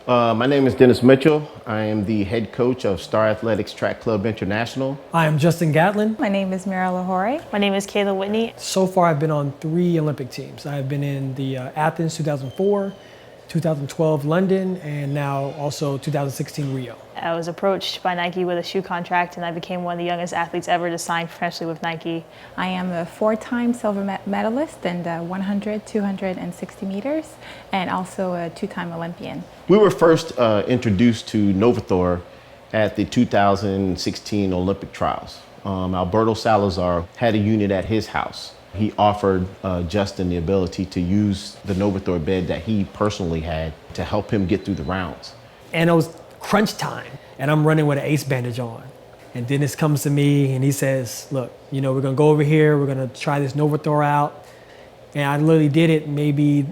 My name is Dennis Mitchell. I am the head coach of Star Athletics Track Club International. I am Justin Gatlin. My name is Mira Lahore. My name is Kayla Whitney. So far, I've been on 3 Olympic teams. I've been in the Athens 2004, 2012 London, and now also 2016 Rio. I was approached by Nike with a shoe contract, and I became one of the youngest athletes ever to sign professionally with Nike. I am a 4-time silver medalist in the 100, 200, and 60 meters, and also a 2-time Olympian. We were first introduced to Novathor at the 2016 Olympic trials. Alberto Salazar had a unit at his house. He offered Justin the ability to use the Novathor bed that he personally had to help him get through the rounds. And it was crunch time, and I'm running with an ace bandage on. And Dennis comes to me and he says, look, we're gonna go over here, we're gonna try this Novathor out. And I literally did it maybe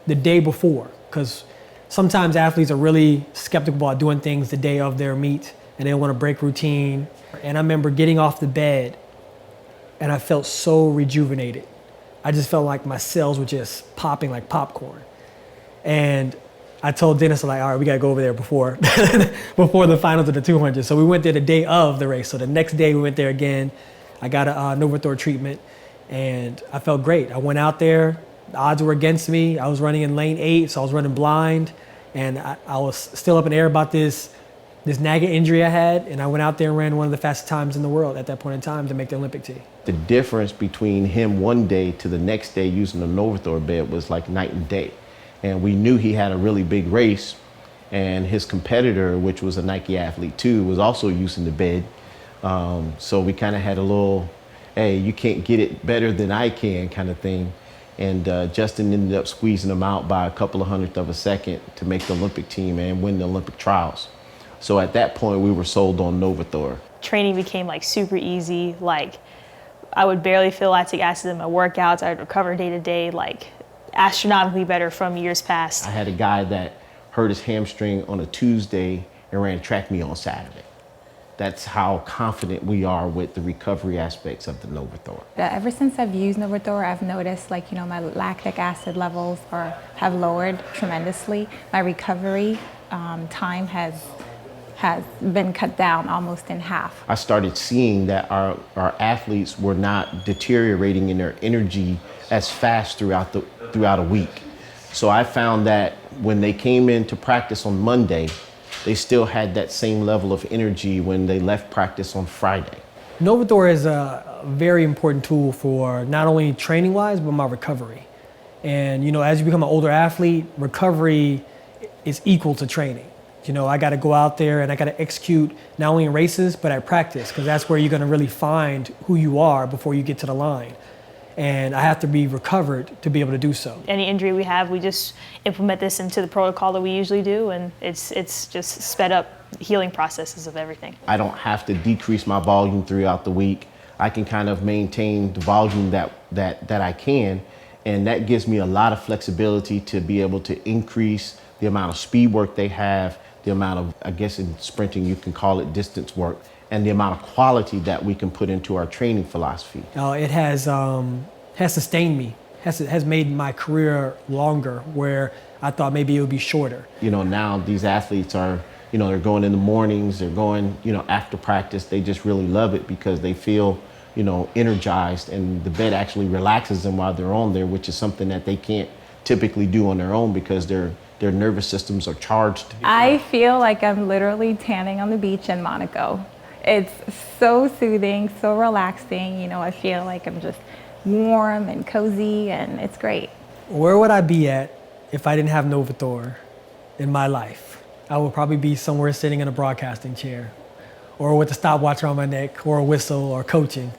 the day before, because sometimes athletes are really skeptical about doing things the day of their meet, and they want to break routine. And I remember getting off the bed, and I felt so rejuvenated. I just felt like my cells were just popping like popcorn. And I told Dennis, all right, we gotta go over there before before the finals of the 200. So we went there the day of the race. So the next day we went there again. I got a Novathor treatment, and I felt great. I went out there, the odds were against me. I was running in lane 8, so I was running blind, and I was still up in the air about this nagging injury I had, and I went out there and ran one of the fastest times in the world at that point in time to make the Olympic team. The difference between him one day to the next day using the Novathor bed was like night and day. And we knew he had a really big race, and his competitor, which was a Nike athlete too, was also using the bed. So we kind of had a little, hey, you can't get it better than I can kind of thing. And Justin ended up squeezing him out by a couple of hundredths of a second to make the Olympic team and win the Olympic trials. So at that point, we were sold on Novathor. Training became like super easy. Like I would barely feel lactic acid in my workouts. I would recover day to day, like astronomically better from years past. I had a guy that hurt his hamstring on a Tuesday and ran track meet on Saturday. That's how confident we are with the recovery aspects of the Novathor. Ever since I've used Novathor, I've noticed my lactic acid levels have lowered tremendously. My recovery time has been cut down almost in half. I started seeing that our athletes were not deteriorating in their energy as fast throughout a week. So I found that when they came into practice on Monday, they still had that same level of energy when they left practice on Friday. Novathor is a very important tool for not only training-wise, but my recovery. And as you become an older athlete, recovery is equal to training. I got to go out there and I got to execute not only in races, but at practice, because that's where you're going to really find who you are before you get to the line. And I have to be recovered to be able to do so. Any injury we have, we just implement this into the protocol that we usually do, and it's just sped up healing processes of everything. I don't have to decrease my volume throughout the week. I can kind of maintain the volume that I can, and that gives me a lot of flexibility to be able to increase the amount of speed work they have, the amount of, I guess in sprinting you can call it distance work, and the amount of quality that we can put into our training philosophy. It has sustained me, has made my career longer, where I thought maybe it would be shorter. Now these athletes are, they're going in the mornings, they're going, after practice. They just really love it because they feel, energized, and the bed actually relaxes them while they're on there, which is something that they can't typically do on their own because their nervous systems are charged. I feel like I'm literally tanning on the beach in Monaco. It's so soothing, so relaxing. I feel like I'm just warm and cozy, and it's great. Where would I be at if I didn't have Novathor in my life? I would probably be somewhere sitting in a broadcasting chair, or with a stopwatch around my neck, or a whistle, or coaching.